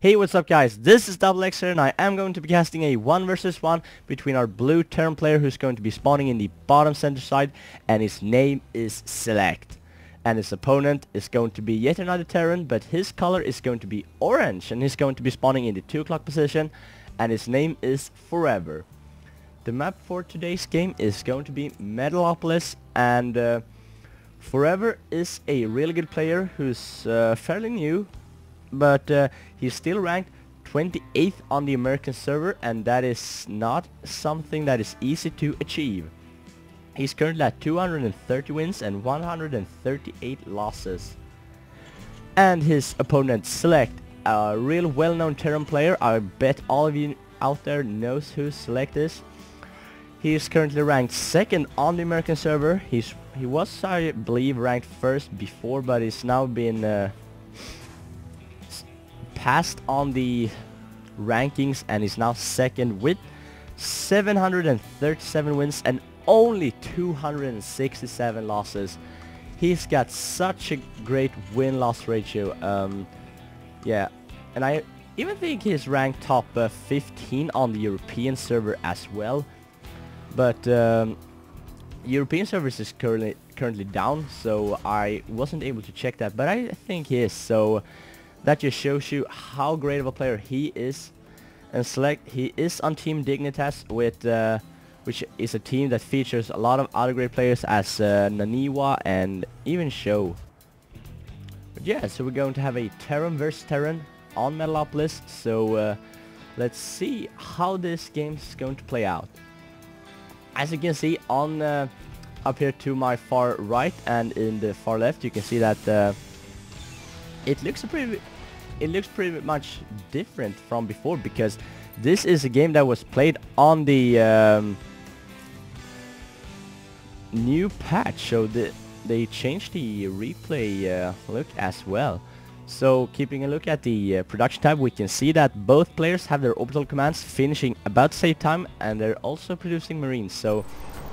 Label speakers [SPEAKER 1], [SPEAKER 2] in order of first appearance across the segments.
[SPEAKER 1] Hey, what's up guys, this is StarCraft and I am going to be casting a 1 versus 1 between our blue Terran player who's going to be spawning in the bottom center side, and his name is SeleCT. And his opponent is going to be yet another Terran, but his color is going to be orange, and he's going to be spawning in the 2 o'clock position, and his name is Forever. The map for today's game is going to be Metalopolis, and Forever is a really good player who's fairly new, but he's still ranked 28th on the American server, and that is not something that is easy to achieve. He's currently at 230 wins and 138 losses. And his opponent SeleCT, a real well-known Terran player. I bet all of you out there knows who SeleCT is. He is currently ranked 2nd on the American server. He was, I believe, ranked 1st before, but he's now been passed on the rankings and is now 2nd with 737 wins and only 267 losses. He's got such a great win-loss ratio. Yeah, and I even think he's ranked top 15 on the European server as well. But European servers is currently down, so I wasn't able to check that, but I think he is. So that just shows you how great of a player he is. And SeleCT, he is on Team Dignitas, with which is a team that features a lot of other great players as Naniwa and even Show. But yeah, so we're going to have a Terran versus Terran on Metalopolis. So let's see how this game is going to play out. As you can see on up here to my far right and in the far left, you can see that it looks pretty much different from before, because this is a game that was played on the new patch, so they changed the replay look as well. So keeping a look at the production tab, we can see that both players have their orbital commands finishing about the same time, and they're also producing marines. So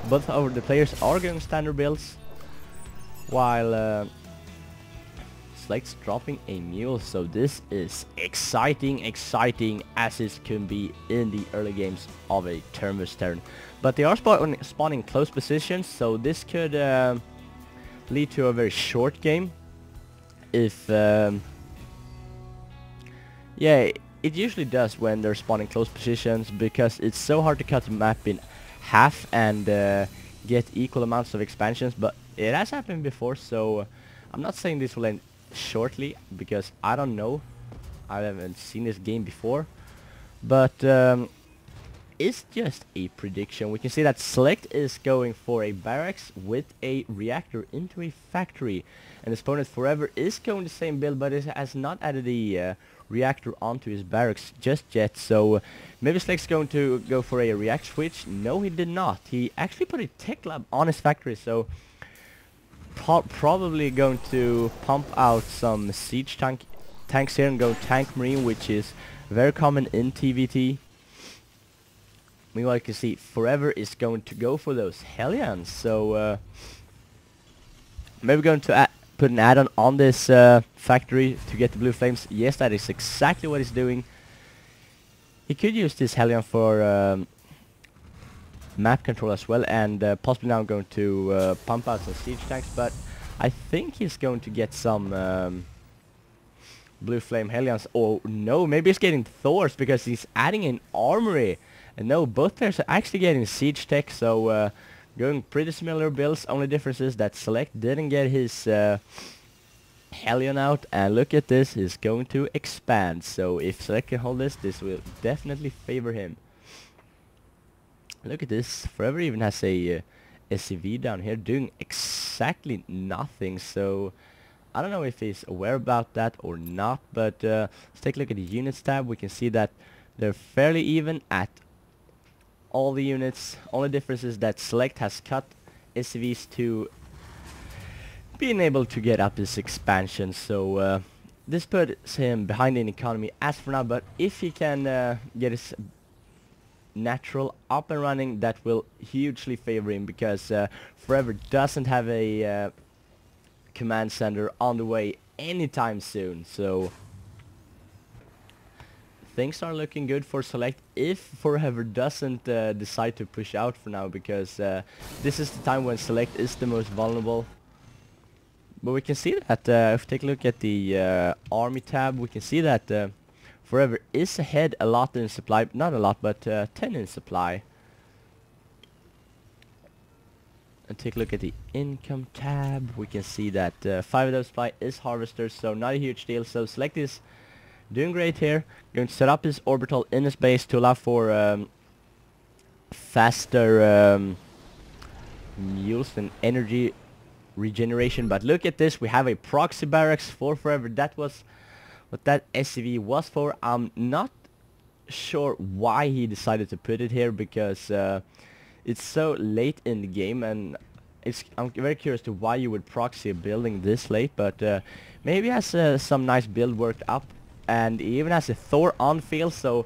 [SPEAKER 1] both of the players are going standard builds, while SeleCT's dropping a mule. So this is exciting as it can be in the early games of a Terran vs Terran. But they are spawning close positions, so this could lead to a very short game. If yeah, it usually does when they're spawning close positions, because it's so hard to cut the map in half and get equal amounts of expansions. But it has happened before, so I'm not saying this will end shortly, because I don't know, I haven't seen this game before. But it's just a prediction. We can see that SeleCT is going for a barracks with a reactor into a factory, and his opponent Forever is going the same build, but it has not added the reactor onto his barracks just yet. So maybe SeleCT's going to go for a react switch. No, he did not. He actually put a tech lab on his factory, so probably going to pump out some siege tanks here and go tank marine, which is very common in TvT. Meanwhile, you can see Forever is going to go for those Hellions. So maybe going to put an add-on on this factory to get the blue flames. Yes, that is exactly what he's doing. He could use this Hellion for map control as well, and possibly now going to pump out some siege tanks. But I think he's going to get some blue flame Hellions. Oh no, maybe he's getting Thors, because he's adding an armory. And no, both players are actually getting siege tech, so going pretty similar builds. Only difference is that SeleCT didn't get his Hellion out, and look at this, he's going to expand. So if SeleCT can hold this will definitely favor him. Look at this, Forever even has a SCV down here doing exactly nothing, so I don't know if he's aware about that or not. But let's take a look at the units tab. We can see that they're fairly even at all the units. Only difference is that SeleCT has cut SCVs to being able to get up his expansion, so this puts him behind in economy as for now. But if he can get his natural up and running, that will hugely favor him, because Forever doesn't have a command center on the way anytime soon. So things are looking good for Select if Forever doesn't decide to push out for now, because this is the time when Select is the most vulnerable. But we can see that if we take a look at the army tab, we can see that Forever is ahead a lot in supply, not a lot, but 10 in supply. And take a look at the income tab, we can see that 5 of those supply is harvesters, so not a huge deal. So Select is doing great here. Going to set up his orbital in his base to allow for faster mules and energy regeneration. But look at this, we have a proxy barracks for Forever. That was what that SCV was for. I'm not sure why he decided to put it here, because it's so late in the game, and I'm very curious to why you would proxy a building this late. But maybe he has some nice build worked up, and he even has a Thor on field, so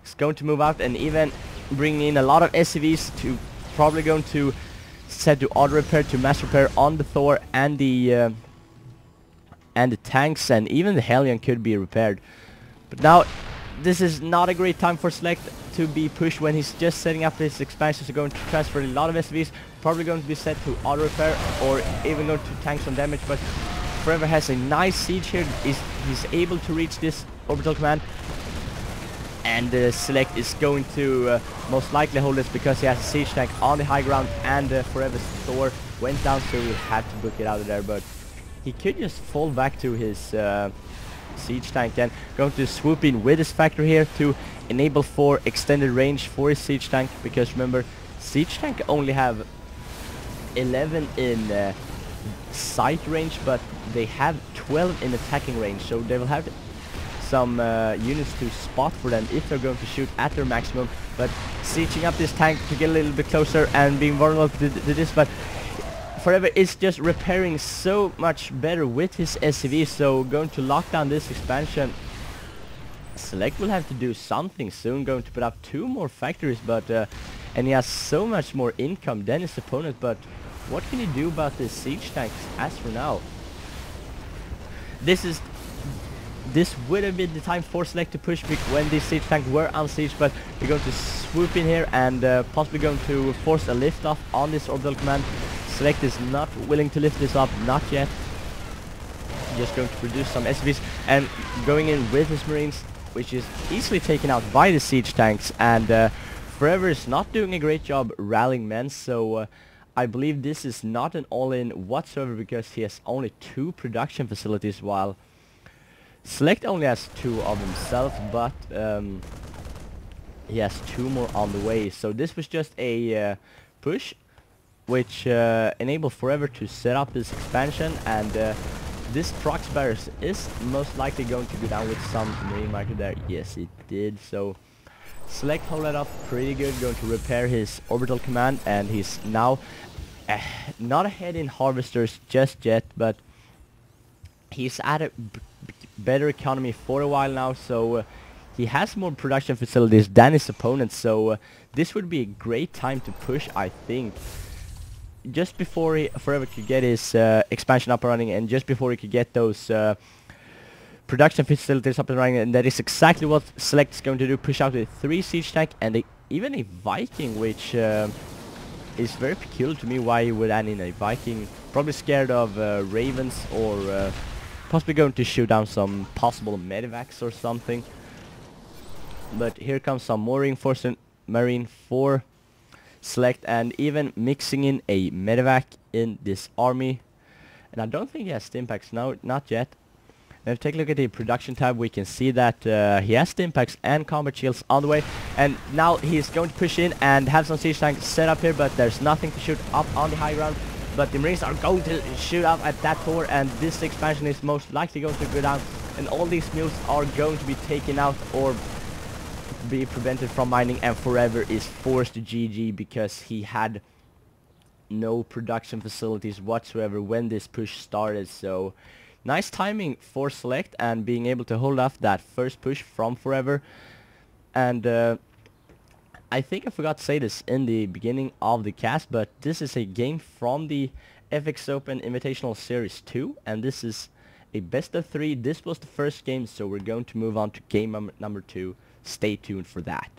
[SPEAKER 1] it's going to move out and even bring in a lot of SCVs to probably going to set to auto repair to mass repair on the Thor and the tanks, and even the Hellion could be repaired. But now this is not a great time for Select to be pushed when he's just setting up his expansions. Going to transfer a lot of SCVs, probably going to be set to auto repair or even going to tank some damage. But Forever has a nice siege here. He's able to reach this orbital command, and Select is going to most likely hold this because he has a siege tank on the high ground, and Forever's Thor went down, so he had to book it out of there. But he could just fall back to his siege tank and going to swoop in with his factory here to enable for extended range for his siege tank, because remember, siege tank only have 11 in sight range, but they have 12 in attacking range, so they will have some units to spot for them if they're going to shoot at their maximum. But sieging up this tank to get a little bit closer and being vulnerable to this, but Forever is just repairing so much better with his SCV, so going to lock down this expansion. Select will have to do something soon, going to put up 2 more factories, but and he has so much more income than his opponent. But what can he do about this siege tanks as for now? This would have been the time for Select to push when these siege tanks were on siege, but we're going to swoop in here and possibly going to force a lift off on this orbital command. Select is not willing to lift this up, not yet. Just going to produce some SCVs and going in with his marines, which is easily taken out by the siege tanks. And Forever is not doing a great job rallying men, so I believe this is not an all-in whatsoever, because he has only 2 production facilities, while Select only has 2 of himself, but he has 2 more on the way. So this was just a push which enabled Forever to set up his expansion, and this proxy barracks is most likely going to go down with some marine marker there. Yes, it did. So Select hold that off pretty good, going to repair his orbital command, and he's now not ahead in harvesters just yet, but he's at a better economy for a while now, so he has more production facilities than his opponent. So this would be a great time to push, I think, just before Forever could get his expansion up and running, and just before he could get those production facilities up and running. And that is exactly what Select is going to do, push out a 3 siege tank and even a Viking, which is very peculiar to me why he would add in a Viking. Probably scared of ravens, or possibly going to shoot down some possible medevacs or something. But here comes some more reinforcement marine for Select, and even mixing in a medevac in this army. And I don't think he has stimpaks, no, not yet. And if we take a look at the production tab, we can see that he has stimpaks and combat shields on the way. And now he's going to push in and have some siege tanks set up here, but there's nothing to shoot up on the high ground. But the marines are going to shoot up at that Thor, and this expansion is most likely going to go down, and all these mules are going to be taken out or be prevented from mining, and Forever is forced to GG because he had no production facilities whatsoever when this push started. So nice timing for Select, and being able to hold off that first push from Forever. And I think I forgot to say this in the beginning of the cast, but this is a game from the FX Open Invitational Series 2, and this is a best of 3. This was the first game, so we're going to move on to game number 2. Stay tuned for that.